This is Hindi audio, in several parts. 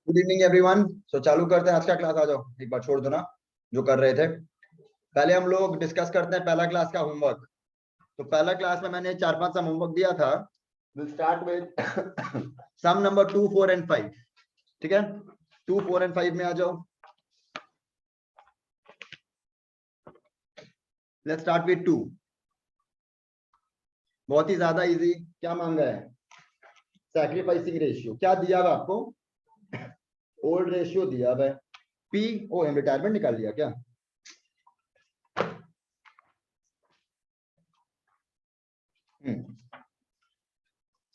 Good evening everyone. सो चालू करते हैं आज का क्लास। आ जाओ, एक बार छोड़ दो ना जो कर रहे थे। पहले हम लोग डिस्कस करते हैं पहला क्लास का होमवर्क। तो पहला क्लास में मैंने 4-5 सम होमवर्क दिया था। Will start with some number 2, 4 and 5। ठीक है, 2, 4 एंड 5 में आ जाओ। Let's start with 2। बहुत ही ज्यादा इजी। क्या मांगा है? Sacrificing ratio. क्या दिया हुआ आपको? ओल्ड रेशियो दिया हुआ है। पी ओ एम रिटायरमेंट निकाल लिया क्या?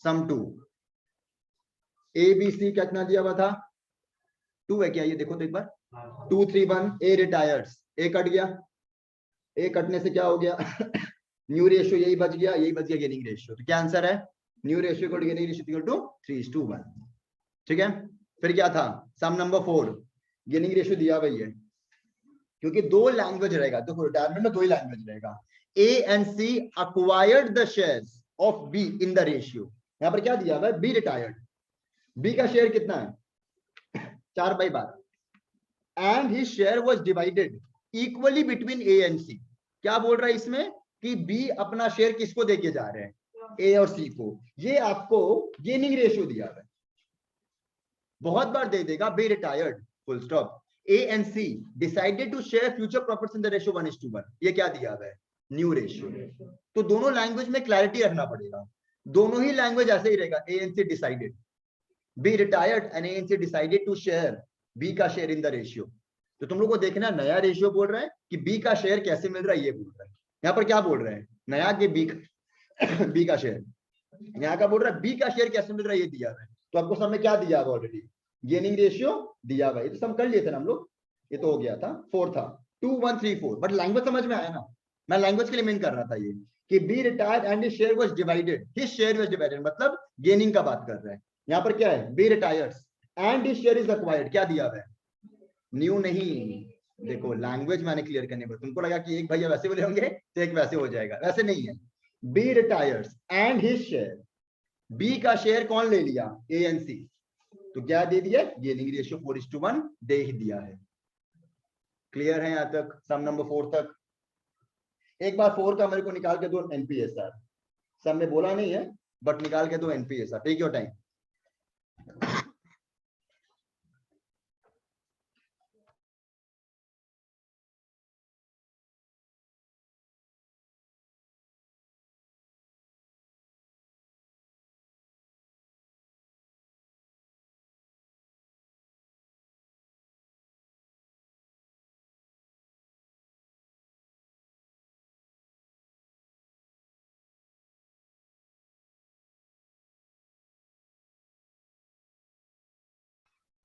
सम 2 ए बी सी कितना दिया हुआ था? 2 है क्या? ये देखो तो एक बार। 2, 3, 1 ए रिटायर्स। ए कट गया। ए कटने से क्या हो गया? न्यू रेशियो यही बच गया, यही बच गया गेनिंग रेशियो। तो क्या आंसर है? New ratio equal to gaining ratio equal to 3:1। ठीक है। फिर क्या था? सम नंबर 4। गेनिंग रेशियो दिया वही है, क्योंकि दो लैंग्वेज रहेगा। देखो रिटायरमेंट में दो ही लैंग्वेज रहेगा। A and C acquired the shares of B in the ratio. यहां पर क्या दिया हुआ है? B retired. बी का शेयर कितना है? 4/12। And his share was divided equally between A and C. क्या बोल रहा है इसमें? कि बी अपना शेयर किसको देके जा रहे हैं? ए और सी को। ये आपको गेनिंग रेशियो दिया है। बहुत बार दे देगा B retired full stop. A and C decided to share future profits in the ratio 1:1। ये क्या दिया है? New ratio. तो दोनों लैंग्वेज में क्लैरिटी रखना पड़ेगा। दोनों ही लैंग्वेज ऐसे ही रहेगा। A and C decided, B retired and A and C decided to share B का शेयर इन द रेशियो। तो तुम लोग को देखना नया रेशियो बोल रहा है कि बी का शेयर कैसे मिल रहा है, ये बोल रहा है। यहाँ पर क्या बोल रहे हैं? नया के बी का शेयर। यहाँ का बोल रहा है बी का शेयर कैसे मिल रहा है, ये दिया है। तो आपको सब में क्या दिया हुआ? ऑलरेडी गेनिंग रेशियो दिया हुआ है। तो सब कर लिए थे ना हम लोग। ये तो हो गया था। 4 था 2, 1, 3, 4। बट लैंग्वेज समझ में आया ना? मैं लैंग्वेज के लिए मीन कर रहा था ये कि B retired and his share was divided. His share was divided मतलब गेनिंग का बात कर रहा है। यहाँ पर क्या है? B retires and his share is acquired. क्या दिया हुआ है? न्यू नहीं। देखो लैंग्वेज मैंने क्लियर करने पर तुमको लगा कि एक भैया वैसे बोले होंगे तो एक वैसे हो जाएगा। वैसे नहीं है। B retires and his share. B का शेयर कौन ले लिया? A and C. तो क्या दे दिया? गेनिंग रेशियो 4:1 दे ही दिया है। क्लियर है यहां तक? सम नंबर 4 तक। एक बार 4 का मेरे को निकाल के दो एनपीएसआर। सब में बोला नहीं है बट निकाल के दो एनपीएसआर। Take your time.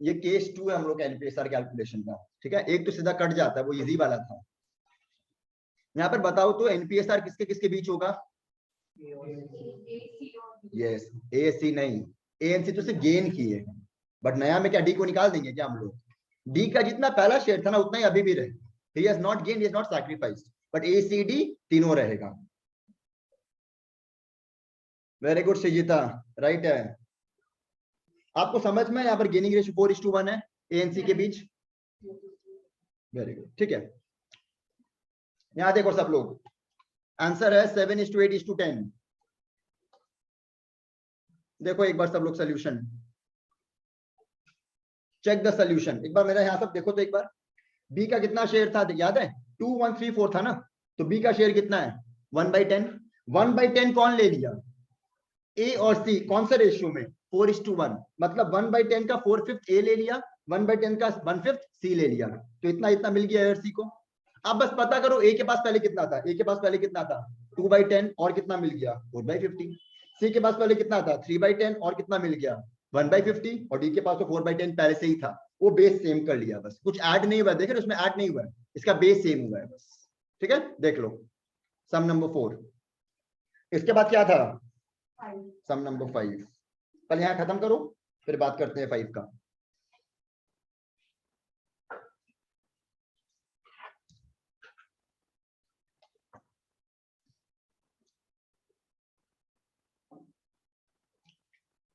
ये केस 2 है हम लोग का एनपीएसआर कैलकुलेशन का। ठीक है, एक तो सीधा कट जाता है, वो इजी वाला था। यहाँ पर बताओ तो एनपीएसआर किसके किसके बीच होगा? यस, ए सी नहीं। ए एन सी तो सिर्फ गेन किए, बट नया में क्या डी को निकाल देंगे क्या हम लोग? डी का जितना पहला शेयर था ना उतना ही अभी भी रहे। He has not gain, he has not sacrificed, but A C D तीनों रहेगा। वेरी गुड सजीता, राइट है। आपको समझ में यहाँ पर गेनिंग रेशियो 4:1 है एएनसी के बीच। वेरी गुड, ठीक है। यहाँ देखो सब लोग, आंसर है 7:8:10। देखो एक बार सब लोग सोल्यूशन चेक द सोल्यूशन। एक बार मेरा यहाँ सब देखो तो एक बार। बी का कितना शेयर था याद है? 2, 1, 3, 4 था ना। तो बी का शेयर कितना है? 1/10। 1/10 कौन ले लिया? ए और सी। कौन सा रेशियो में? 4:1। मतलब 1/10 का 4/5 ए ले लिया, 1/10 का 1/5 सी ले लिया। तो इतना इतना मिल गया सी को। अब बस पता करो ए के पास पहले कितना था। ए के पास पहले कितना था? 2/10 और कितना मिल गया? 4/50। सी के पास पहले कितना था? 3/10 और कितना मिल गया? 1/50। और डी के पास तो 4/10 पहले से ही था। वो बेस सेम कर लिया, बस कुछ ऐड नहीं हुआ। देखे उसमें ऐड नहीं हुआ है, इसका बेस सेम हुआ है बस। ठीक है, देख लो सम नंबर 4। इसके बाद क्या था? सम नंबर 5। पहले यहां खत्म करो, फिर बात करते हैं 5 का।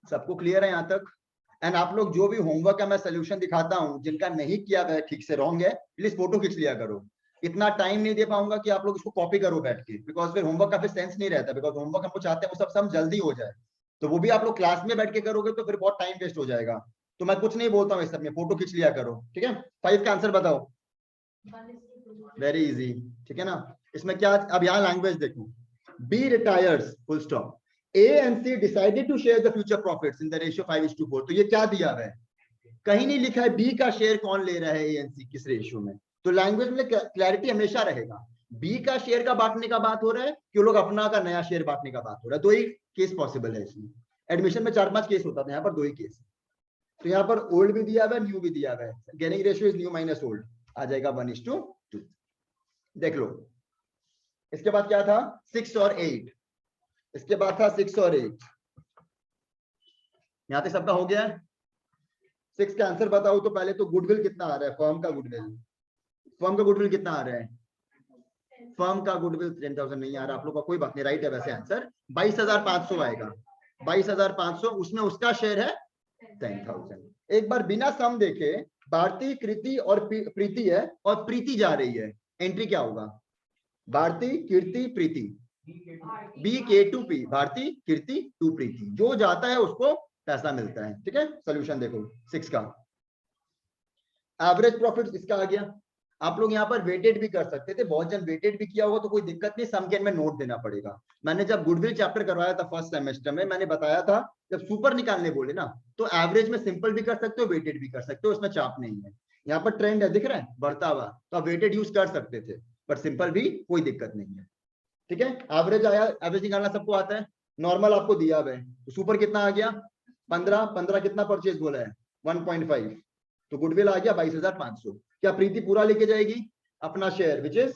सबको क्लियर है यहां तक? एंड आप लोग जो भी होमवर्क का मैं सोल्यूशन दिखाता हूँ, जिनका नहीं किया हुआ है ठीक से, रॉन्ग है, प्लीज फोटो खींच लिया करो। इतना टाइम नहीं दे पाऊंगा कि आप लोग इसको कॉपी करो बैठ के, बिकॉज फिर होमवर्क का फिर सेंस नहीं रहता, बिकॉज होमवर्क हमको चाहते हैं वो सब जल्दी हो जाए। तो वो भी आप लोग क्लास में बैठ के करोगे तो फिर बहुत टाइम वेस्ट हो जाएगा। तो मैं कुछ नहीं बोलता हूँ इस सब में, फोटो खींच लिया करो, ठीक है। 5 का आंसर बताओ। वेरी इजी, ठीक है ना। इसमें क्या, अब यहाँ लैंग्वेज देखो, B retires full stop, A and C decided to share the future profits in the ratio 5:4। तो ये क्या दिया हुआ है, कहीं नहीं लिखा है बी का शेयर कौन ले रहा है ए एंड सी किस रेशियो में। तो लैंग्वेज में क्लैरिटी हमेशा रहेगा, बी का शेयर का बांटने का बात हो रहा है कि वो लोग अपना का नया शेयर बांटने का बात हो रहा है। दो ही केस पॉसिबल है इसमें, एडमिशन में 4-5 केस होता था, यहाँ पर 2 ही केस। तो यहाँ पर ओल्ड भी दिया हुआ है, न्यू भी दिया हुआ है, gaining ratio is new minus old, आ जाएगा 1:2। देख लो, इसके बाद क्या था 6 और 8, इसके बाद था 6 और 8, यहाँ तक सबका हो गया है। 6 का आंसर बताओ तो पहले तो गुडविल कितना आ रहा है, फर्म का गुडविल, फर्म का गुडविल कितना आ रहा है, फर्म का गुडविल 10,000 नहीं आ रहा आप लोग का, कोई बात नहीं, राइट है वैसे आंसर, 22,500 आएगा, 22,500, उसमें उसका शेयर है 10,000। एक बार बिना सम देखे भारती, कृति और प्रीति है, और प्रीति जा रही है, एंट्री क्या होगा, Bharti, Kirti, Preeti, B K to P, Bharti, Kirti, to Preeti, जो जाता है उसको पैसा मिलता है, ठीक है। सोल्यूशन देखो 6 का, एवरेज प्रॉफिट इसका आ गया। आप लोग यहाँ पर वेटेड भी कर सकते थे, बहुत जन वेटेड भी किया होगा तो कोई दिक्कत नहीं, सम के एंड में नोट देना पड़ेगा। मैंने जब गुडविल चैप्टर करवाया था फर्स्ट सेमेस्टर में, मैंने बताया था जब सुपर निकालने बोले ना, तो एवरेज में सिंपल भी कर सकते हो, वेटेड भी कर सकते हो, उसमें चाप नहीं है। यहाँ पर ट्रेंड है दिख रहा है बढ़ता हुआ, तो आप वेटेड यूज कर सकते थे, पर सिंपल भी कोई दिक्कत नहीं है, ठीक है। एवरेज आया, एवरेज निकालना सबको आता है, नॉर्मल आपको दिया हुआ है, तो सुपर कितना आ गया 15, 15 कितना परचेज बोला है 1.5, तो गुडविल आ गया 22,500। क्या प्रीति पूरा लेके जाएगी अपना शेयर विच इज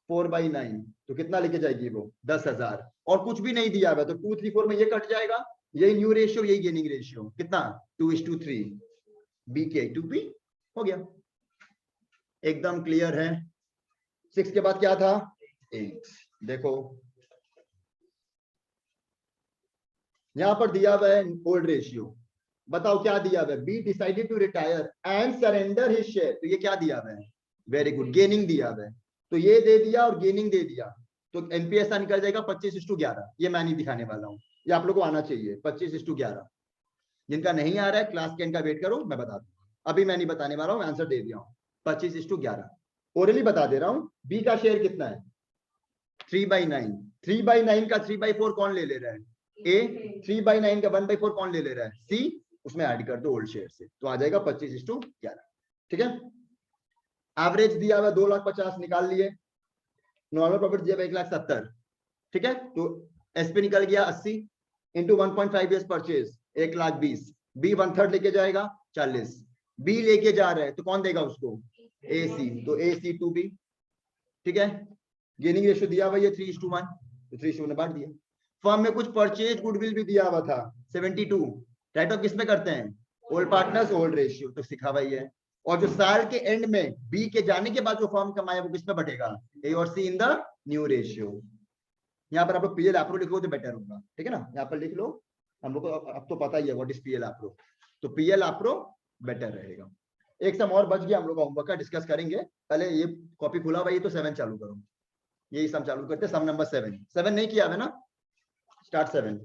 4/9, तो कितना लेके जाएगी वो 10,000, और कुछ भी नहीं दिया हुआ, तो 2, 3, 4 में ये कट जाएगा, यही न्यू रेशियो, यही गेनिंग रेशियो, कितना 2:3, बी के टू पी, हो गया, एकदम क्लियर है। 6 के बाद क्या था 8, देखो यहां पर दिया हुआ है ओल्ड रेशियो, बताओ क्या दिया हुआ है, B decided to retire and surrender his share, तो ये क्या दिया हुआ है, वेरी गुड, गेनिंग दिया हुआ है, तो ये दे दिया और गेनिंग दे दिया, तो एनपीएस निकल जाएगा 25:11। ये मैं नहीं दिखाने वाला हूँ, ये आप लोग को आना चाहिए 25:11। जिनका नहीं आ रहा है क्लास के एंड का वेट करो, मैं बता दूँ, अभी मैं नहीं बताने वाला हूँ, आंसर दे दिया हूँ 25:11, ओरली बता दे रहा हूँ। बी का शेयर कितना है 3/9, 3/9 का 3/4 कौन ले रहा है, ए, 3/9 का 1/4 कौन ले रहा है, सी, उसमें ऐड कर दो ओल्ड शेयर से, तो आ जाएगा 25:11, ठीक है। एवरेज दिया हुआ 2,50,000 निकाल लिए, नॉर्मल प्रॉफिट दिया हुआ 1,70,000, ठीक है, तो एस पे निकल गया 80 इंटू 1.5 ईयर्स परचेज 1,20,000, बी 1/3 लेके जाएगा 40, बी लेके जा रहा है तो कौन देगा उसको, ए सी, तो ए सी टू बी, ठीक है। गेनिंग रेशियो दिया हुआ है 3:1, तो 3:1 ने बांट दिया। फर्म में कुछ परचेज गुडविल भी दिया हुआ था 72, राइट ऑफ किसमें करते हैं, ओल्ड पार्टनर्स ओल्ड रेशियो, तो सिखा हुआ है। और जो साल के एंड में बी के जाने के बाद जो फर्म कमाया वो किसमें बटेगा, ए और सी इन द न्यू रेशियो। यहाँ पर आप लोग पीएल एप्रो लिखो तो बेटर होगा, ठीक है ना, यहाँ पर लिख लो, हम लोग को अब तो पता ही है व्हाट इज पीएल एप्रो, तो पीएल एप्रो बेटर रहेगा। एक सम और बच गया हम लोग का होमवर्क का, डिस्कस करेंगे, पहले ये कॉपी खुला हुआ है तो 7 चालू करो, यही सम चालू करते हैं, सम नंबर 7 नहीं किया है ना, स्टार्ट 7,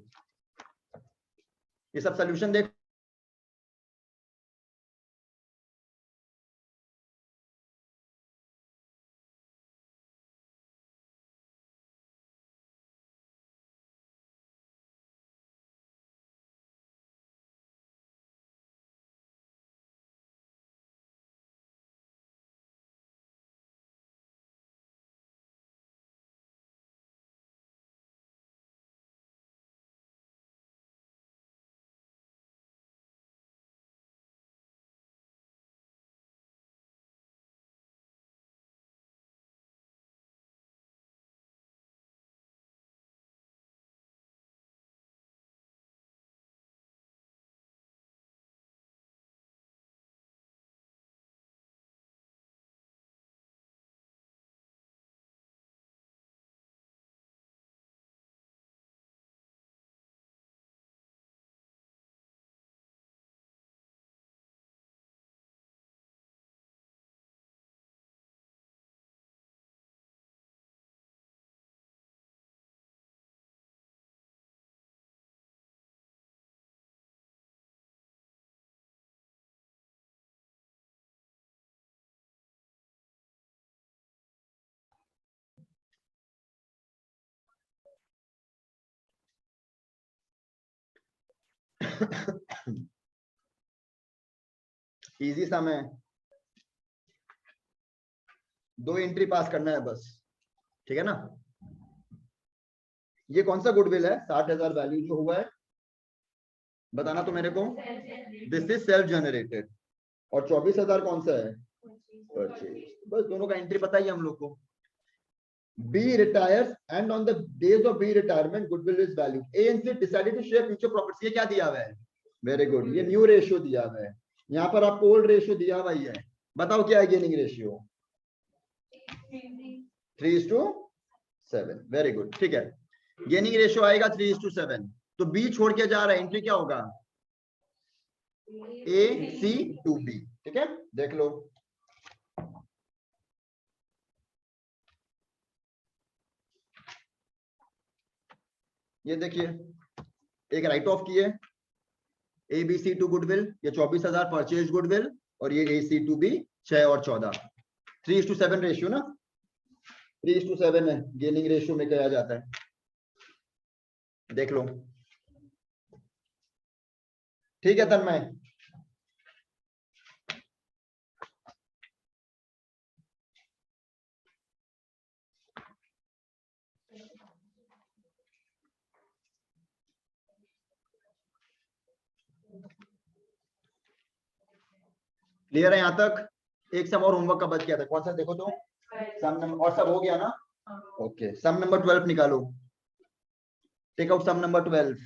ये सब सोल्यूशन देख इजी सम है, 2 एंट्री पास करना है बस, ठीक है ना। ये कौन सा गुडविल है 60,000 वैल्यू जो हुआ है, बताना तो मेरे को। This is self generated. और 24,000 कौन सा है, परचेज। बस दोनों का एंट्री पता ही हम लोग को। B retires and on the days of B retirement goodwill is valued. A and C decided to share future profits. ये क्या दिया हुआ है, वेरी गुड, ये न्यू रेशियो दिया हुआ है। यहाँ पर आपको ओल्ड रेशियो दिया हुआ ही है, बताओ क्या है गेनिंग रेशियो, 3:7। वेरी गुड, ठीक है, गेनिंग रेशियो आएगा 3:7। तो B छोड़ के जा रहा है, एंट्री क्या होगा, AC2B, ठीक है, देख लो। ये देखिए, एक राइट ऑफ किए ABC2 गुडविल, ये 24,000 परचेज गुडविल, और ये AC2B 6 और 14, 3:7 रेशियो ना, 3:7 है गेनिंग रेशियो में कहा जाता है, देख लो। ठीक है तन्मय, क्लियर है यहाँ तक। एक सम और होमवर्क का बच गया था, कौन सा देखो तो, सम नंबर, और सब हो गया ना, ओके। सम नंबर 12 निकालो, टेक आउट सम नंबर 12।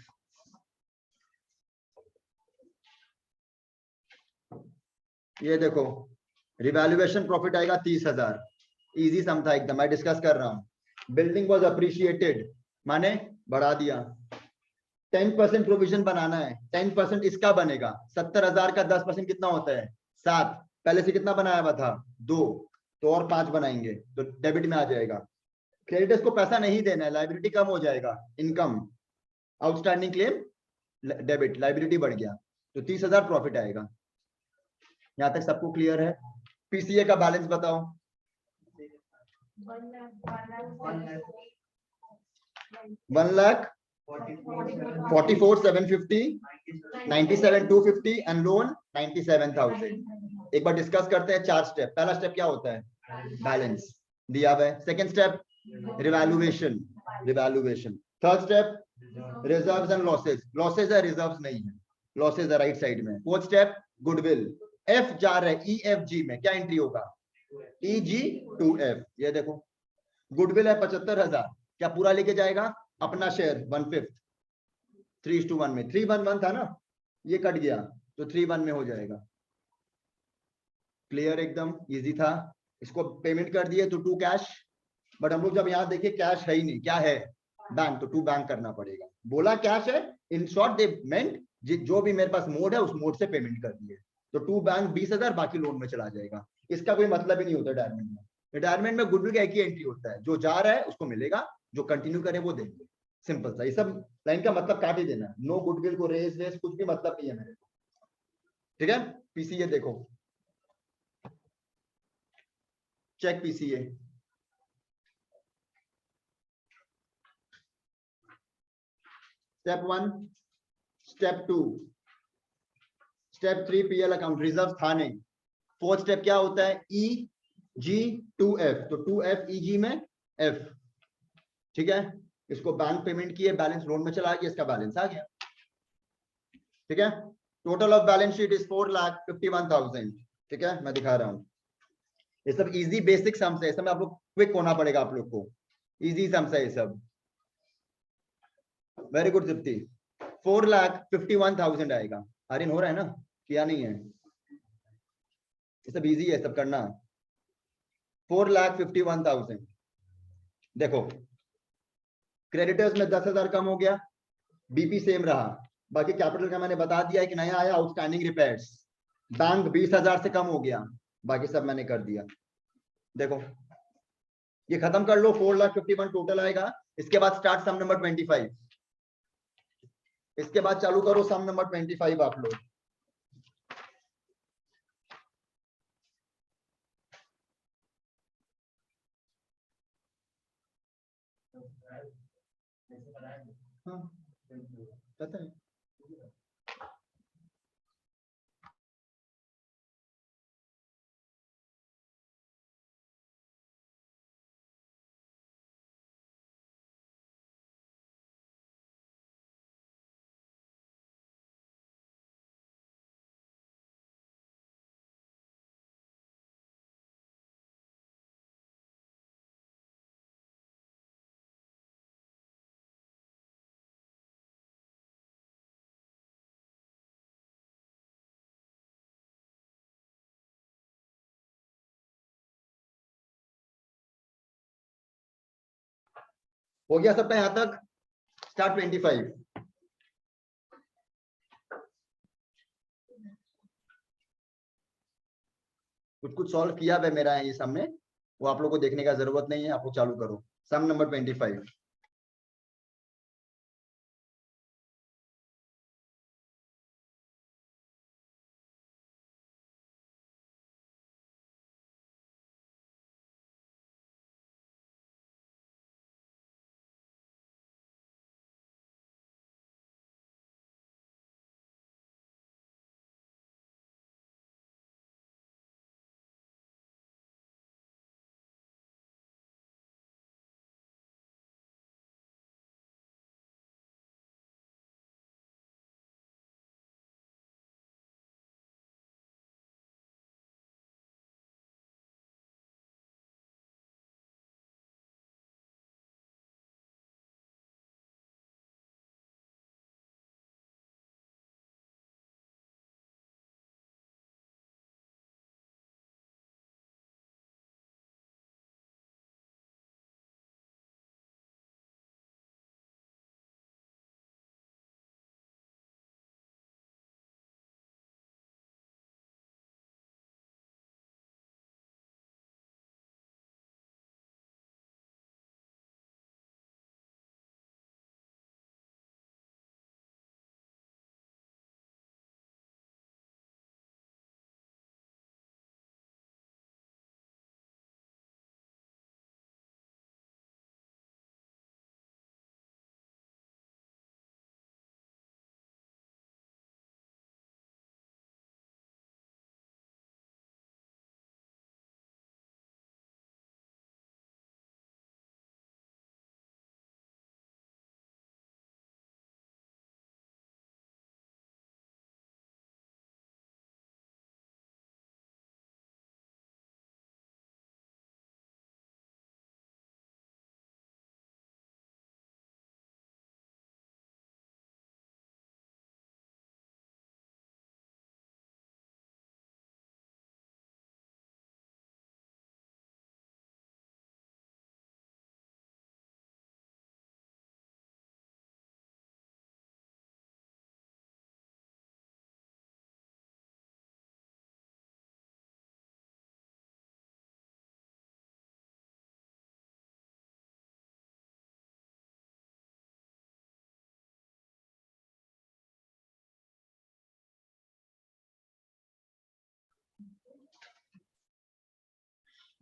ये देखो, रिवैल्यूएशन प्रॉफिट आएगा 30,000, इजी सम था एकदम, मैं डिस्कस कर रहा हूँ। बिल्डिंग वॉज अप्रिशिएटेड, माने बढ़ा दिया। 10% प्रोविजन बनाना है, 10% इसका बनेगा, 70,000 का 10% कितना होता है, 7। पहले से कितना बनाया हुआ था, 2, तो और 5 बनाएंगे तो डेबिट में आ जाएगा। क्रेडिटर्स को पैसा नहीं देना है, लाइबिलिटी कम हो जाएगा, income, outstanding claim debit, liability बढ़ गया, तो 30,000 प्रॉफिट आएगा। यहाँ तक सबको क्लियर है। पीसीए का बैलेंस बताओ, 1,44,750, 97,250 एंड लोन 97,000। एक बार डिस्कस करते हैं 4 स्टेप। पहला स्टेप क्या होता है, बैलेंस दिया हुआ है। Second step revaluation, revaluation. Third step reserves and losses, losses है रिजर्व्स नहीं है, लॉसेस है राइट साइड में। फोर्थ स्टेप गुडविल, एफ जा रहा है EFG में, क्या एंट्री होगा, EG2F। ये देखो गुडविल है 75,000, क्या पूरा लेके जाएगा, अपना शेयर 1/5, 3:1 में, 311 था ना, ये कट गया तो 3:1 में हो जाएगा। क्लियर, एकदम इजी था। इसको पेमेंट कर दिए तो 2 कैश, बट हम लोग जब यहाँ देखिए कैश है ही नहीं, क्या है, बैंक, तो 2 बैंक करना पड़ेगा। बोला कैश है, इन शॉर्ट दे मेंट जो भी मेरे पास मोड है उस मोड से पेमेंट कर दिए, तो 2 बैंक 20,000 बाकी लोन में चला जाएगा। इसका कोई मतलब ही नहीं होता रिटायरमेंट में। रिटायरमेंट में गुडविल का एक ही एंट्री होता है, जो जा रहा है उसको मिलेगा, जो कंटिन्यू करे वो देंगे, सिंपल सा। ये सब लाइन का मतलब काट ही देना, नो गुडविल को रेस रेस कुछ भी मतलब नहीं है मेरे को, ठीक है। पीसीए देखो, check PCA, step 1, step 2, step 3 PL account, reserve था नहीं। फोर्थ स्टेप क्या होता है, EG2F, तो 2F EG में F, ठीक है। इसको बैंक पेमेंट किए, बैलेंस लोन में चला गया, इसका बैलेंस आ गया, ठीक है। Total of balance sheet is 4,51,000, ठीक है, मैं दिखा रहा हूँ। ये सब इजी बेसिक सम्स है, इस समय आप लोग क्विक होना पड़ेगा आप लोग को, इजी सम्स है ये सब। वेरी गुड दीप्ति, 4,51,000 आएगा। आर्यन हो रहा है ना, किया नहीं है, ये सब इजी है, सब करना। 4,51,000, देखो क्रेडिटर्स में 10,000 कम हो गया, बीपी सेम रहा, बाकी कैपिटल का मैंने बता दिया है कि नया आया आउटस्टैंडिंग रिपेयर्स, बैंक 20,000 से कम हो गया, बाकी सब मैंने कर दिया। देखो ये खत्म कर लो, 4,51,000 टोटल आएगा। इसके बाद स्टार्ट सम नंबर 25, इसके बाद चालू करो सम नंबर 25 आप लोग। हाँ, पता है हो गया सबका यहां तक? स्टार्ट 25। कुछ कुछ सॉल्व किया है मेरा ये सम में, वो आप लोगों को देखने का जरूरत नहीं है, आप लोग चालू करो। Sum number 25।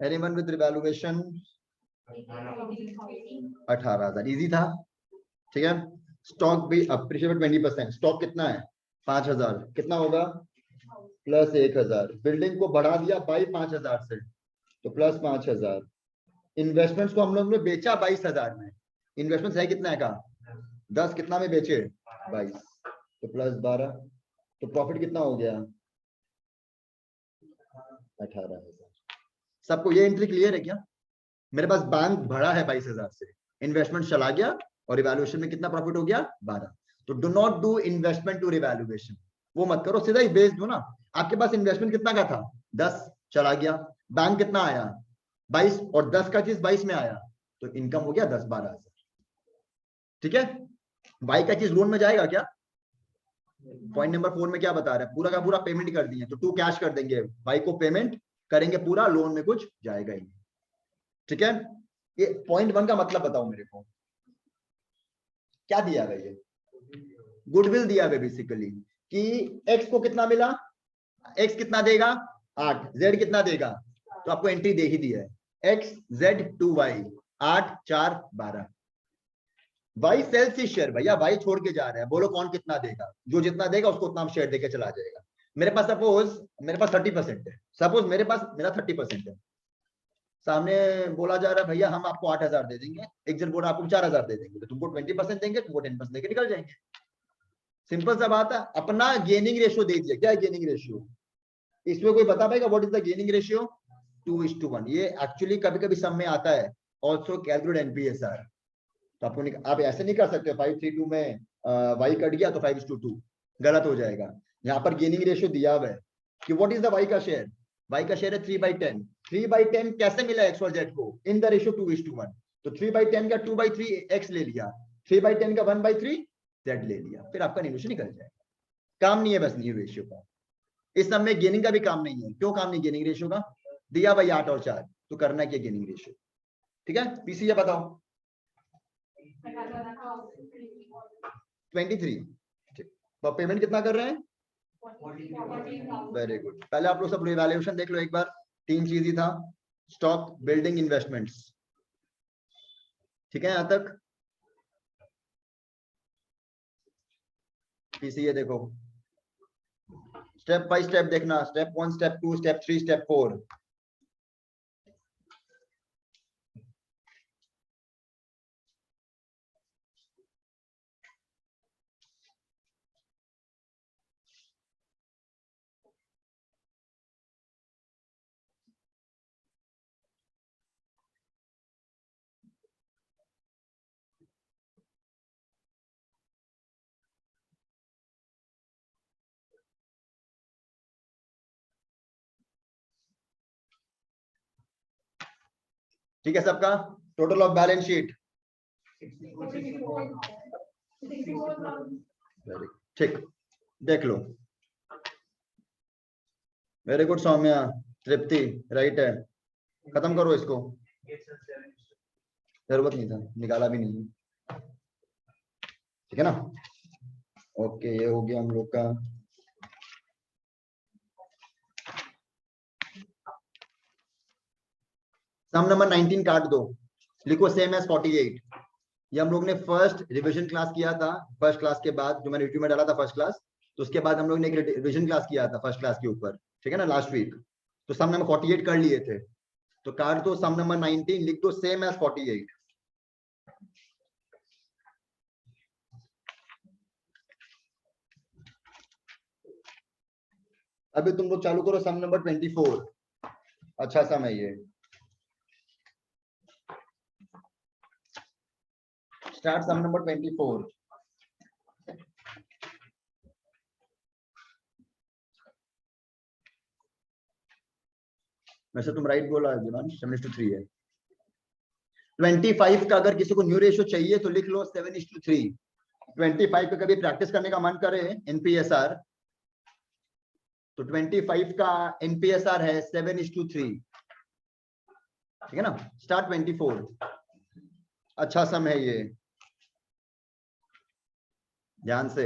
Anyone with revaluation 18,000। Easy था, ठीक है। स्टॉक भी अप्रिशिएट 20%। स्टॉक कितना है? 5,000। कितना होगा? प्लस 1,000। बिल्डिंग को बढ़ा दिया बाई 5,000 से, तो प्लस 5,000। इन्वेस्टमेंट्स को हम लोग ने बेचा 22,000 में। इन्वेस्टमेंट्स है कितना है का? 10। कितना में बेचे? 22, तो प्लस 12। तो प्रॉफिट कितना हो गया? 18,000। सबको ये एंट्री क्लियर है क्या? मेरे पास बैंक भरा है 22,000 से, इन्वेस्टमेंट चला गया और इवैल्यूएशन में कितना प्रॉफिट हो गया? 12। तो do not do investment to revaluation, वो मत करो, सीधा ही बेस दो ना। आपके पास इन्वेस्टमेंट कितना का था? 10, चला गया। बैंक कितना आया? 22, और 10 का चीज 22 में आया, तो इनकम हो गया 10-12,000। ठीक है। बाई का चीज लोन में जाएगा क्या? पॉइंट नंबर 4 में क्या बता रहा है? पूरा का पूरा पेमेंट कर दिए, तो 2 कैश कर देंगे, बाई को पेमेंट करेंगे पूरा, लोन में कुछ जाएगा ही। ठीक है। ये पॉइंट 1 का मतलब बताओ मेरे को, क्या दिया गया? ये गुडविल दिया गया बेसिकली, कि एक्स को कितना मिला? एक्स कितना देगा? 8। जेड कितना देगा? तो आपको एंट्री दे ही दिया है, X Z to Y, 8 4 12। Y sells is share, भैया वाई छोड़ के जा रहे हैं, बोलो कौन कितना देगा? जो जितना देगा उसको उतना हम शेयर देके चला जाएगा। मेरे पास सपोज मेरे पास 30% है, सपोज मेरा 30% है। सामने बोला जा रहा है भैया हम आपको 8,000 दे देंगे, एक जन बोल रहा आपको 4,000 दे देंगे, तो तुमको 20% देंगे, तुमको 10% देके निकल जाएंगे। सिंपल सा बात है। अपना गेनिंग रेशियो दे दिया। क्या है गेनिंग रेशियो? इसमें कोई बता पाएगा what is the gaining ratio? 2:1। ये एक्चुअली कभी कभी सम में आता है, ऑल्सो कैलकुलेट एनपीएसआर। तो आपको आप ऐसे नहीं कर सकते 5:3:2 में वाई कट गया तो 5:2, गलत हो जाएगा। यहाँ पर गेनिंग रेशियो दिया हुआ है कि व्हाट इज द वाई का शेयर? वाई का शेयर है 3/10। 3/10 कैसे मिला एक्स और जेड को? इन द रेशियो 2:1। तो 3/10 का 2/3 x ले लिया, 3/10 का 1/3 z ले लिया, फिर आपका न्यू रेशियो निकल जाएगा। काम नहीं है बस न्यू रेशियो का, इस सब में गेनिंग का भी काम नहीं है। क्यों काम नहीं गेनिंग रेशियो का? दिया भाई 8 और 4, तो करना क्या गेनिंग रेशियो। ठीक है, पीसी ये बताओ 23। तो पेमेंट कितना कर रहे हैं? Very good. पहले आप लोग सब इवैल्यूएशन देख लो एक बार। 3 चीज ही था, स्टॉक, बिल्डिंग, इन्वेस्टमेंट्स। ठीक है, यहां तक पीसी ये देखो, स्टेप बाय स्टेप देखना, स्टेप 1, स्टेप 2, स्टेप 3, स्टेप 4। ठीक है सबका? टोटल ऑफ बैलेंस शीट ठीक, देख लो। वेरी गुड सौम्या, तृप्ति, राइट है। खत्म करो इसको, जरूरत नहीं था, निकाला भी नहीं। ठीक है ना? ओके, ये हो गया हम लोग का। सम नंबर 19 काट दो, लिखो सेम एज 48। ये हम लोग ने फर्स्ट रिवीजन क्लास किया था, फर्स्ट क्लास के बाद जो मैंने यूट्यूब में डाला था फर्स्ट क्लास, तो उसके बाद हम लोग ने एक रिवीजन क्लास किया था फर्स्ट क्लास के ऊपर। ठीक है ना, लास्ट वीक। तो सम नंबर 48 कर लिए थे, तो काट दो सम नंबर 19, लिख दो सेम एज 48। अभी तुम लोग चालू करो सम नंबर 24। अच्छा सम है ये, स्टार्ट सम नंबर 24। वैसे तुम राइट बोला है दिवांश, 7:3 है। 25 का अगर किसी को न्यू रेशियो चाहिए तो लिख लो 7:3। 25 का कभी प्रैक्टिस करने का मन करे एनपीएसआर, तो 25 का एनपीएसआर है 7:3। ठीक है ना? स्टार्ट 24। अच्छा सम है ये, ध्यान से।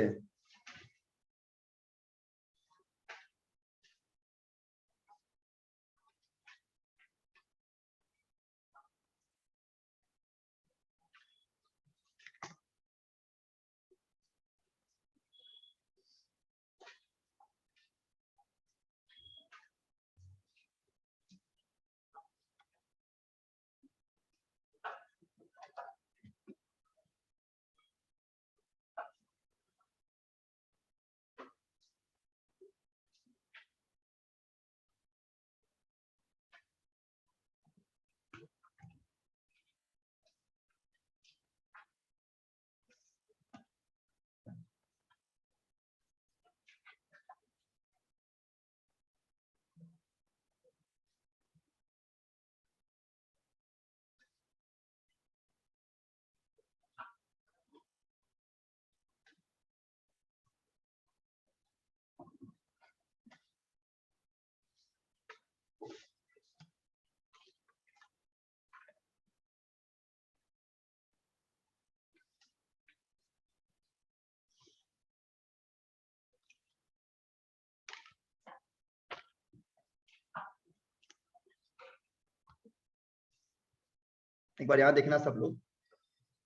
एक बार यहां देखना सब लोग,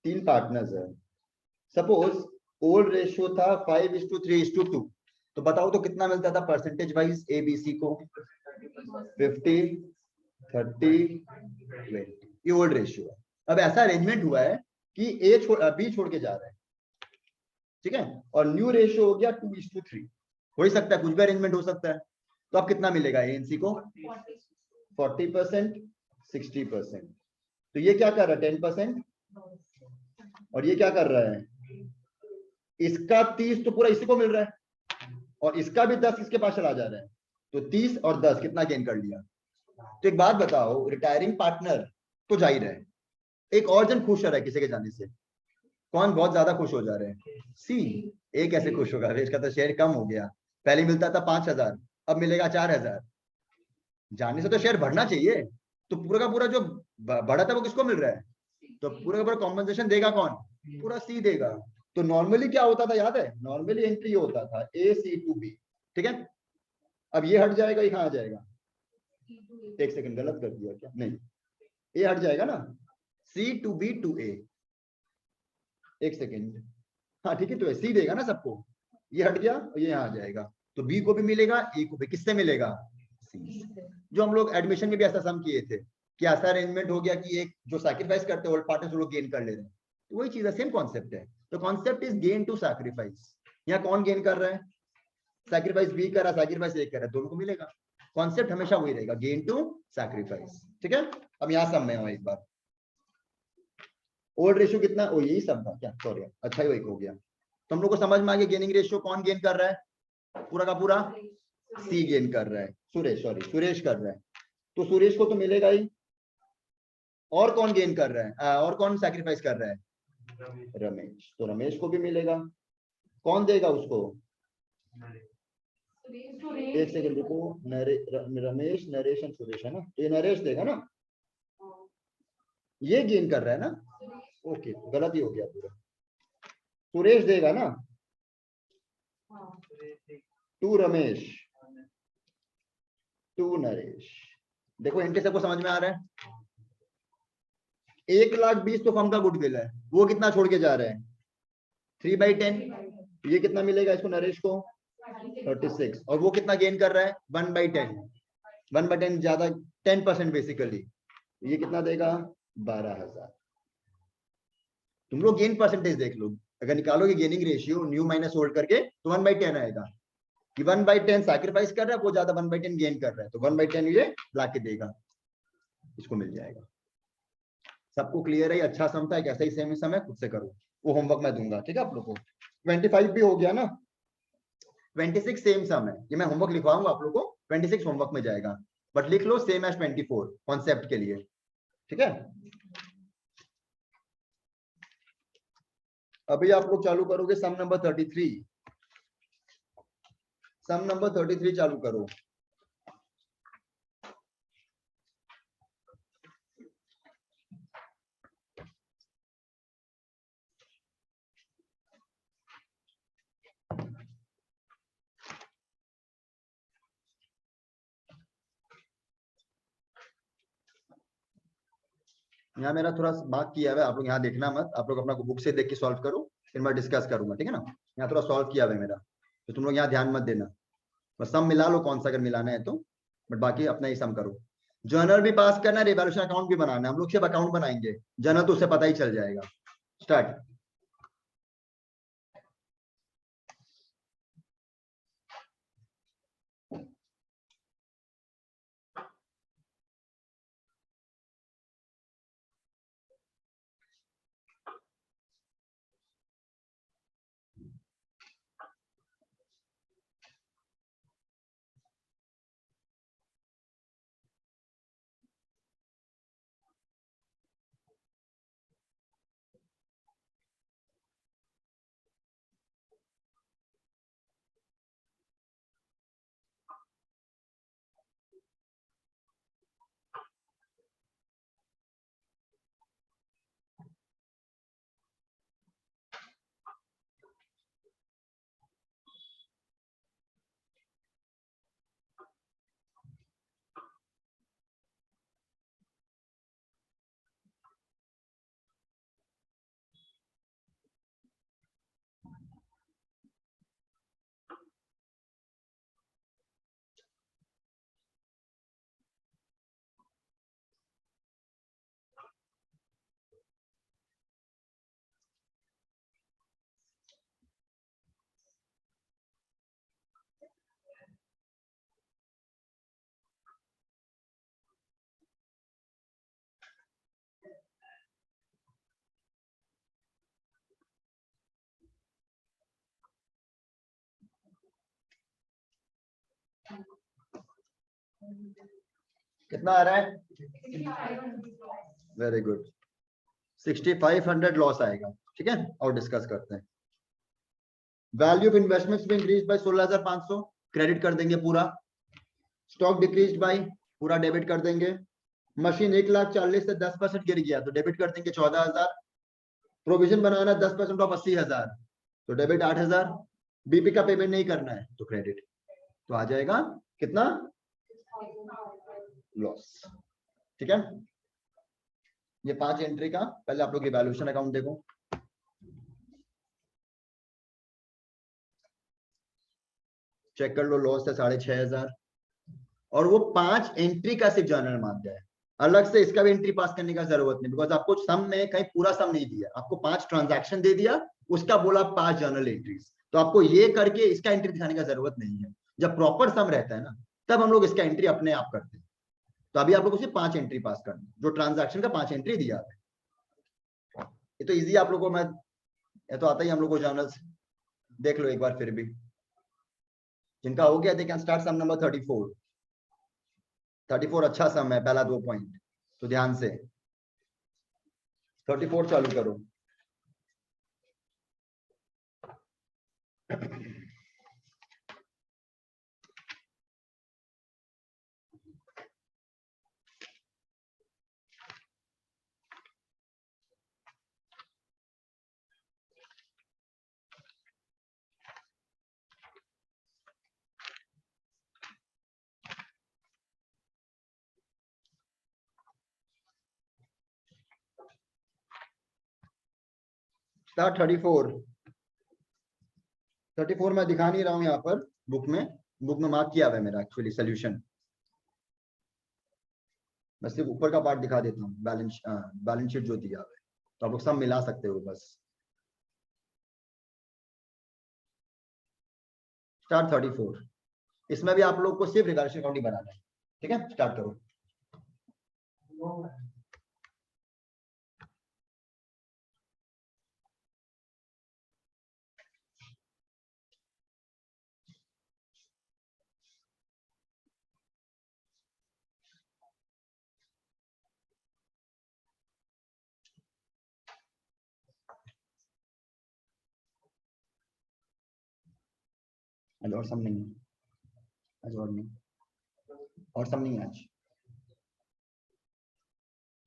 3 पार्टनर्स है। सपोज ओल्ड रेशियो था 5:3:2, तो बताओ तो कितना मिलता था परसेंटेज वाइज एबीसी को? 50, 30, 20। ये ओल्ड रेशियो है। अब ऐसा अरेंजमेंट हुआ है कि बी छोड़ के जा रहा है। ठीक है, और न्यू रेशियो हो गया 2:3। हो ही सकता है, कुछ भी अरेंजमेंट हो सकता है। तो अब कितना मिलेगा एएनसी को? 40%, 60%। तो ये क्या कर रहा है? 10%। और ये क्या कर रहा है? इसका 30 तो पूरा इसी को मिल रहा है, और इसका भी 10 इसके पास चला जा रहा है। तो 30 और 10 कितना गेन कर लिया? तो एक बात बताओ, रिटायरिंग पार्टनर तो जाहिर है एक और जन खुश हो रहा है किसी के जाने से, कौन बहुत ज्यादा खुश हो जा रहे हैं? सी। ए कैसे खुश होगा? इसका तो शेयर कम हो गया, पहले मिलता था 5,000, अब मिलेगा 4,000। जाने से तो शेयर बढ़ना चाहिए, तो पूरा का पूरा जो बढ़ा था वो किसको मिल रहा है? तो पूरा का पूरा कॉम्पनसेशन देगा कौन? पूरा सी देगा। तो नॉर्मली क्या होता था याद है? नॉर्मली एंट्री होता था ए सी टू बी, ठीक है। अब ये हट जाएगा, ये कहाँ आ जाएगा? एक सेकंड, गलत कर दिया क्या? नहीं, ए हट जाएगा ना, सी टू बी टू ए। एक सेकेंड, हाँ ठीक है, तो सी देगा ना सबको, ये हट गया और ये यहाँ आ जाएगा, तो बी को भी मिलेगा, ए को भी। किससे मिलेगा? सी। जो हम लोग एडमिशन में भी ऐसा सम किए थे कि ऐसा अरेंजमेंट हो गया कि एक जो सैक्रिफाइस करते हैं पार्टनर्स लोग गेन कर ले रहे हैं, तो वही चीज है, सेम कॉन्सेप्ट है। तो concept is gain to sacrifice. यहाँ कौन गेन कर रहा है? सैक्रिफाइस बी कर रहा है, सैक्रिफाइस ए कर रहा है, दोनों को मिलेगा। कॉन्सेप्ट हमेशा वही रहेगा, गेन टू सैक्रिफाइस, ठीक है। अब यहाँ सम में हो एक बार, ओल्ड रेशियो कितना? ओ यही सब था क्या? सॉरी, अच्छा ही हो गया। तो हम लोग को समझ में आ गया गेनिंग रेशियो कौन गेन कर रहा है? पूरा का पूरा सी गेन कर रहा है, सुरेश, सॉरी सुरेश कर रहा है, तो सुरेश को तो मिलेगा ही। और कौन गेन कर रहा है? और कौन सैक्रिफाइस कर रहा है? रमेश, तो रमेश को भी मिलेगा। कौन देगा उसको? एक सेकंड रुको, रमेश, नरेश एंड सुरेश है ना, तो ये नरेश देगा ना, ये गेन कर रहा है ना। ओके, गलत ही हो गया पूरा, सुरेश देगा ना टू रमेश टू नरेश। देखो इनके सबको समझ में आ रहा है? 1,20,000 तो फर्म का गुडविल है, वो कितना छोड़ के जा रहे हैं? 3/10। ये कितना मिलेगा इसको, नरेश को? 36। और वो कितना गेन कर रहा है? 1/10। 1/10 ज्यादा, 10% बेसिकली। ये कितना देगा? 12,000। तुम लोग गेन परसेंटेज देख लो, अगर निकालोगे gaining ratio new minus old करके, तो 1/10 आएगा कि 1/10 सैक्रिफाइस कर रहा है, वो ज्यादा 1/10 गेन कर रहा है, तो 1/10 ये ला के देगा, इसको मिल जाएगा। सबको क्लियर है? अच्छा सम था, कैसा ही सेम सम है, खुद से करो, वो होमवर्क मैं दूंगा, ठीक है आप लोग को। 25 भी हो गया ना, 26 सेम सम है, ये मैं होमवर्क लिखवाऊंगा आप लोग को, 26 होमवर्क में जाएगा, बट लिख लो सेम एज 24 कॉन्सेप्ट के लिए, ठीक है। अभी आप लोग चालू करोगे सम नंबर 33। सम नंबर 33 चालू करो। यहाँ मेरा थोड़ा मार्क किया हुआ है, आप लोग यहाँ देखना मत, आप लोग अपना बुक से देख के सॉल्व करो, फिर मैं डिस्कस करूंगा, ठीक है ना। यहाँ थोड़ा सॉल्व किया हुआ है मेरा, तो तुम लोग यहाँ ध्यान मत देना, बस सम मिला लो कौन सा अगर मिलाना है तो, बट बाकी अपना ही सम करो। जर्नल भी पास करना है, रिवैल्यूएशन अकाउंट भी बनाना है, हम लोग सिर्फ अकाउंट बनाएंगे, जर्नल तो उससे पता ही चल जाएगा। स्टार्ट। कितना आ रहा है? Very good. 6500 लॉस आएगा, ठीक है। और डिस्कस करते हैं। वैल्यू ऑफ इन्वेस्टमेंट्स में इंक्रीज बाय 16500, क्रेडिट कर देंगे पूरा। स्टॉक डिक्रीज बाय, पूरा डेबिट कर देंगे। मशीन 1,40,000 से 10% गिर गया तो डेबिट कर देंगे 14,000। प्रोविजन बनाना 10% ऑफ 80,000 तो डेबिट 8,000। बीपी का पेमेंट नहीं करना है तो क्रेडिट, तो आ जाएगा कितना, लॉस, ठीक है। ये 5 एंट्री का पहले आप लोग इवैल्यूएशन अकाउंट देखो। चेक कर लो, लॉस है 6,500 और वो 5 एंट्री का सिर्फ जर्नल मानते हैं। अलग से इसका भी एंट्री पास करने का जरूरत नहीं, बिकॉज आपको सम में कहीं पूरा सम नहीं दिया, आपको 5 ट्रांजैक्शन दे दिया, उसका बोला 5 जर्नल एंट्रीज, तो आपको ये करके इसका एंट्री दिखाने का जरूरत नहीं है। जब प्रॉपर सम रहता है ना, तब हम लोग इसका एंट्री अपने आप करते हैं। तो अभी आप लोग को सिर्फ 5 एंट्री पास करना, जो ट्रांजैक्शन का 5 एंट्री दिया है। ये तो इजी आप लोग को, मैं ये तो आता ही हम लोग को जर्नल, देख लो एक बार फिर भी। जिनका हो गया they can start some number 34। 34 अच्छा सम है, पहला 2 पॉइंट, तो ध्यान से 34 चालू करो। स्टार्ट 34 मैं दिखा नहीं रहा हूं यहाँ पर, बुक में मार्क किया हुआ है मेरा एक्चुअली सोल्यूशन। मैं सिर्फ ऊपर का पार्ट दिखा देता हूँ, बैलेंस शीट जो दिया हुआ है, तो आप लोग सब मिला सकते हो बस। स्टार्ट 34, इसमें भी आप लोग को सिर्फ रिवैल्यूएशन अकाउंट ही बनाना है, ठीक है। स्टार्ट करो। आज और सम नहीं है, आज और नहीं, और सम नहीं है आज,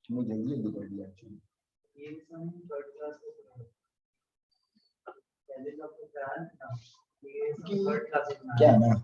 मुझे जल्दी जल्दी कर दिया एक्चुअली। ये सम थर्ड क्लास को पहले तो आपको कराना था, ये थर्ड क्लास में क्या है ना।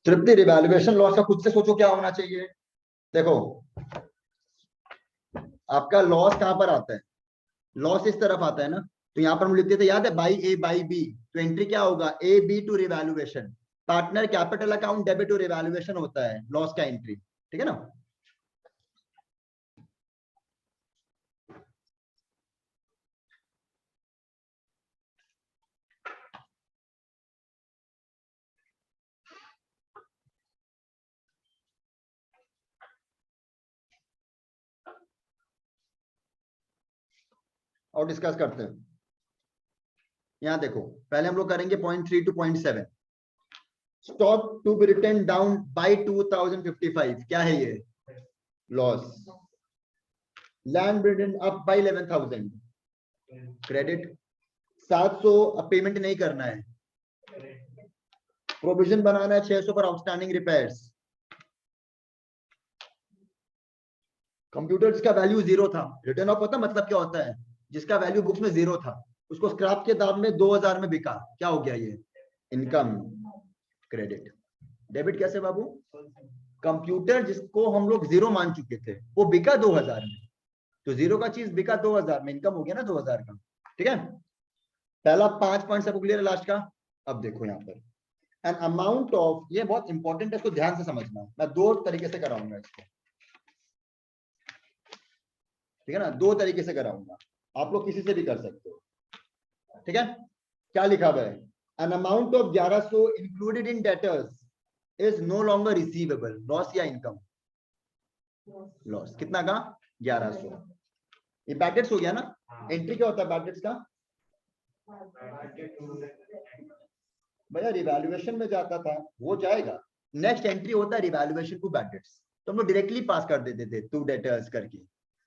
तृप्ति, रिवैल्यूएशन लॉस का खुद से सोचो क्या होना चाहिए। देखो आपका लॉस कहां पर आता है, लॉस इस तरफ आता है ना, तो यहाँ पर हम लिखते थे, याद है, बाई ए बाई बी, तो एंट्री क्या होगा, A B to revaluation. Partner capital account debit to revaluation होता है लॉस का एंट्री, ठीक है ना। और डिस्कस करते हैं। यहाँ देखो, पहले हम लोग करेंगे 0.3 to 0.7। Stock to be return down by 2055, क्या है ये, loss. Land return up by 11,000, credit. 700 अब पेमेंट नहीं करना है। प्रोविजन बनाना है 600 पर आउटस्टैंडिंग रिपेयर्स। कंप्यूटर जिसका वैल्यू 0 था, रिटर्न ऑफ पता मतलब क्या होता है, जिसका वैल्यू बुक्स में 0 था, उसको स्क्रैप के दाम में 2,000 में बिका, क्या हो गया ये, इनकम, क्रेडिट। डेबिट कैसे बाबू, कंप्यूटर जिसको हम लोग 0 मान चुके थे वो बिका 2,000 में, तो 0 का चीज बिका 2,000 में, इनकम हो गया ना 2,000 का, ठीक है। पहला 5 पॉइंट सबको क्लियर है लास्ट का। अब देखो यहाँ पर एन अमाउंट ऑफ, ये बहुत इंपॉर्टेंट है, इसको ध्यान से समझना। मैं दो तरीके से कराऊंगा इसको, ठीक है ना, दो तरीके से कराऊंगा, आप लोग किसी से भी कर सकते हो, ठीक है। क्या लिखा हुआ है, an amount of 1100 included in debtors is no longer receivable, loss या इनकम, लॉस कितना का 1100, ये बैड डेट्स हो गया ना। एंट्री क्या होता है बैड डेट्स का, भैया रिवैल्यूएशन में जाता था वो जाएगा, नेक्स्ट एंट्री होता है रिवैल्यूएशन टू बैड डेट्स, तो हम लोग डायरेक्टली पास कर देते थे टू डेटर्स करके,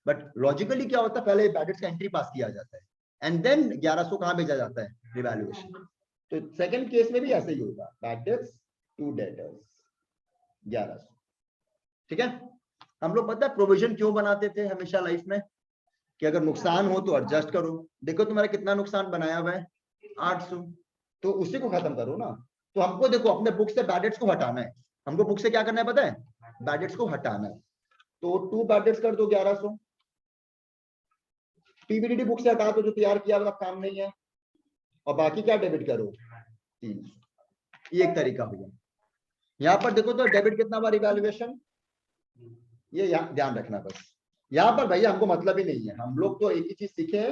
बट लॉजिकली क्या होता है, पहले बैड डेट्स का एंट्री पास किया जाता है एंड देन 1100 कहां भेजा जाता है, रिवैल्यूएशन। तो सेकंड केस में भी ऐसे ही होगा, बैड डेट्स टू डेटर्स 1100, ठीक है। हम लोग पता है प्रोविजन क्यों बनाते थे हमेशा लाइफ में, कि अगर नुकसान हो तो एडजस्ट करो, देखो तुम्हारा कितना नुकसान बनाया हुआ है 800, तो उसी को खत्म करो ना। तो हमको देखो अपने बुक से बैड डेट्स को हटाना है, हमको बुक से क्या करना है पता है, बैड डेट्स को हटाना है, तो 2 बैड डेट्स कर दो 1100, पीबीडीडी बुक से हटा दो जो तैयार किया हुआ काम नहीं है, और बाकी क्या डेबिट करो 300, ये एक तरीका हो गया। यहाँ पर देखो तो डेबिट कितना हुआ रिवैल्यूएशन, ये ध्यान रखना बस, यहाँ पर भैया हमको मतलब ही नहीं है, हम लोग तो एक ही चीज सीखे,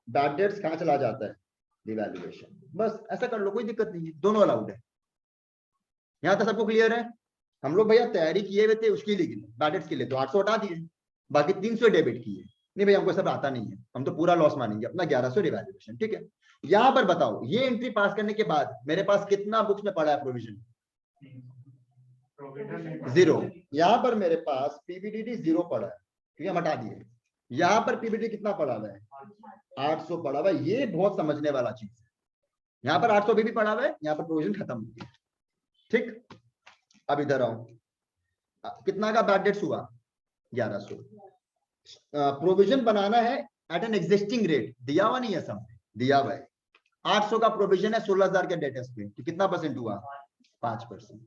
बैड डेट्स कहाँ चला जाता है, रिवैल्यूएशन, बस ऐसा कर लो, कोई दिक्कत नहीं है, दोनों अलाउड है। यहाँ तक सबको क्लियर है। हम लोग भैया तैयारी किए हुए थे उसके लिए, बैड डेट्स के लिए तो 800 हटा दिए, बाकी 300 डेबिट किए, नहीं भैया हमको सब आता नहीं है, हम तो पूरा लॉस मानेंगे अपना 1100 रिवैल्यूएशन, ठीक है। यहाँ पर बताओ ये एंट्री पास करने के बाद मेरे पास कितना बुक्स में पड़ा है प्रोविजन, 0, यहाँ पर मेरे पास पीबीडीडी 0 पड़ा है, क्योंकि हम हटा दिए। यहाँ पर पीबीडी कितना पड़ा हुआ है, 800 पड़ा हुआ है, ये बहुत समझने वाला चीज है। यहाँ पर 800 भी पड़ा हुआ है, यहाँ पर प्रोविजन खत्म हो गया, ठीक। अब इधर आओ, कितना का बैड डेट्स हुआ 1100, प्रोविजन बनाना है एट एन एग्जिस्टिंग रेट, दिया हुआ नहीं है सब, दिया हुआ है 800 का प्रोविजन है 16,000 के डेटर्स पे, तो कितना परसेंट हुआ 5%,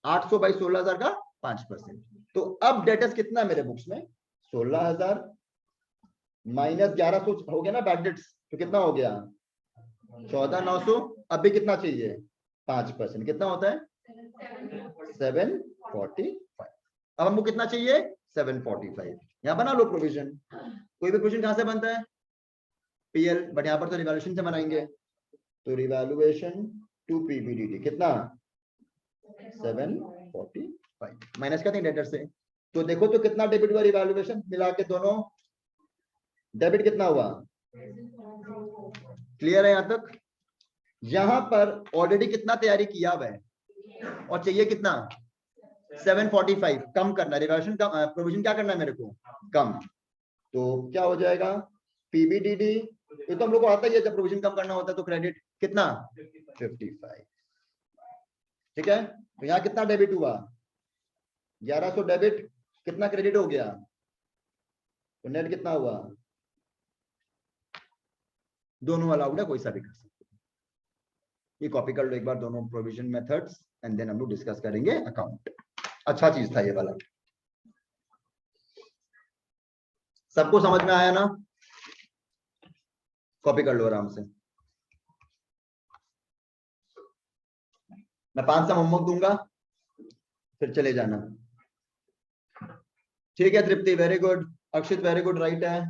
800 बाई 16,000 का 5%, तो अब डेटर्स कितना मेरे बुक्स में 16,000 माइनस 1100 हो गया ना बैड डेट्स, तो कितना हो गया 14,900, अभी कितना चाहिए 5%, कितना होता है 745, अब हमको कितना चाहिए 745, यहाँ बना लो प्रोविजन, कोई भी प्रोविजन कहां से बनता है पीएल, बट यहाँ पर तो रिवैल्यूएशन से बनाएंगे, तो रिवैल्यूएशन टू पीबीडीडी कितना 745 माइनस करते हैं डेटर से, तो देखो तो कितना डेबिट हुआ रिवैल्यूएशन मिला के दोनों, डेबिट कितना हुआ, क्लियर है यहाँ तक। यहां पर ऑलरेडी कितना तैयारी किया हुआ है, और चाहिए कितना 745, कम करना रिवैल्यूएशन का प्रोविजन, क्या करना है मेरे को कम, तो क्या हो जाएगा पीबीडीडी, ये तो हम लोग को आता ही है, जब प्रोविजन कम करना होता है तो क्रेडिट कितना 55, ठीक है। तो यहाँ कितना डेबिट हुआ 1100 डेबिट, कितना क्रेडिट हो गया, तो नेट कितना हुआ, दोनों अलाउड है, कोई सा भी कर सकते हैं, ये कॉपी कर लो एक बार दोनों प्रोविजन मेथड्स, एंड देन हम लोग डिस्कस करेंगे अकाउंट, अच्छा चीज था ये वाला, सबको समझ में आया ना, कॉपी कर लो आराम से, मैं 5 सम होमवर्क दूंगा फिर चले जाना, ठीक है। Tripti very good, Akshit very good, right है।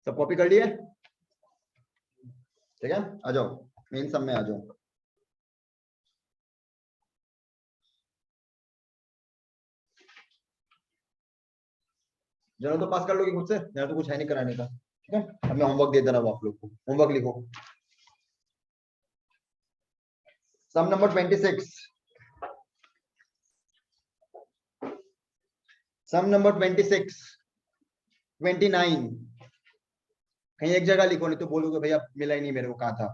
सब कॉपी कर लिए, ठीक है, आ जाओ मेन सम में आ जाओ, जरा तो पास कर लोगे खुद से, मेरा तो कुछ है नहीं कराने का, ठीक है। अब मैं होमवर्क दे दे रहा हूँ आप लोग को, होमवर्क लिखो, सम नंबर 26, सम नंबर 26, 29, कहीं एक जगह लिखो, नहीं तो बोलोगे भैया मिला ही नहीं मेरे को, कहाँ था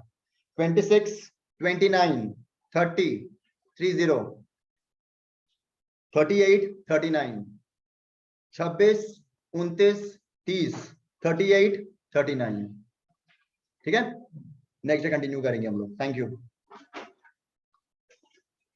26, 29, 30, 30, 38 39, 26 29 30, 38 39। ठीक है, नेक्स्ट डे कंटिन्यू करेंगे हम लोग। Thank you.